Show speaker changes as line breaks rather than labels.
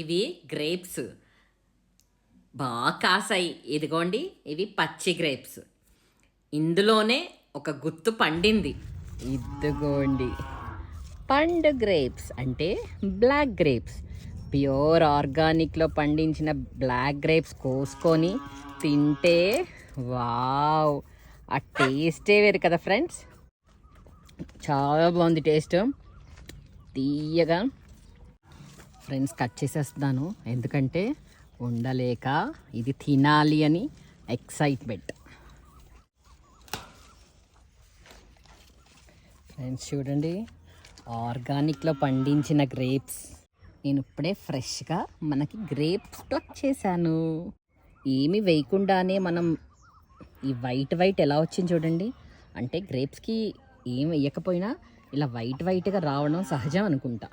ఇవి గ్రేప్స్ బాగా కాసాయి. ఇదిగోండి, ఇవి పచ్చి గ్రేప్స్. ఇందులోనే ఒక గుత్తు పండింది. ఇదిగోండి, పండు గ్రేప్స్ అంటే బ్లాక్ గ్రేప్స్. ప్యూర్ ఆర్గానిక్లో పండించిన బ్లాక్ గ్రేప్స్ కోసుకొని తింటే వావ్, ఆ టేస్టే వేరు కదా ఫ్రెండ్స్. చాలా బాగుంది టేస్ట్, తీయగా. ఫ్రెండ్స్, కట్ చేసేస్తున్నాను ఎందుకంటే ఉండలేక ఇది తినాలి అని ఎక్సైట్మెంట్. ఫ్రెండ్స్ చూడండి, ఆర్గానిక్లో పండించిన గ్రేప్స్. నేను ఇప్పుడే ఫ్రెష్గా మనకి గ్రేప్స్ ప్లక్ చేశాను. ఏమి వేయకుండానే మనం ఈ వైట్ ఎలా వచ్చింది చూడండి. అంటే గ్రేప్స్కి ఏం వేయకపోయినా ఇలా వైట్గా రావడం సహజం అనుకుంటా.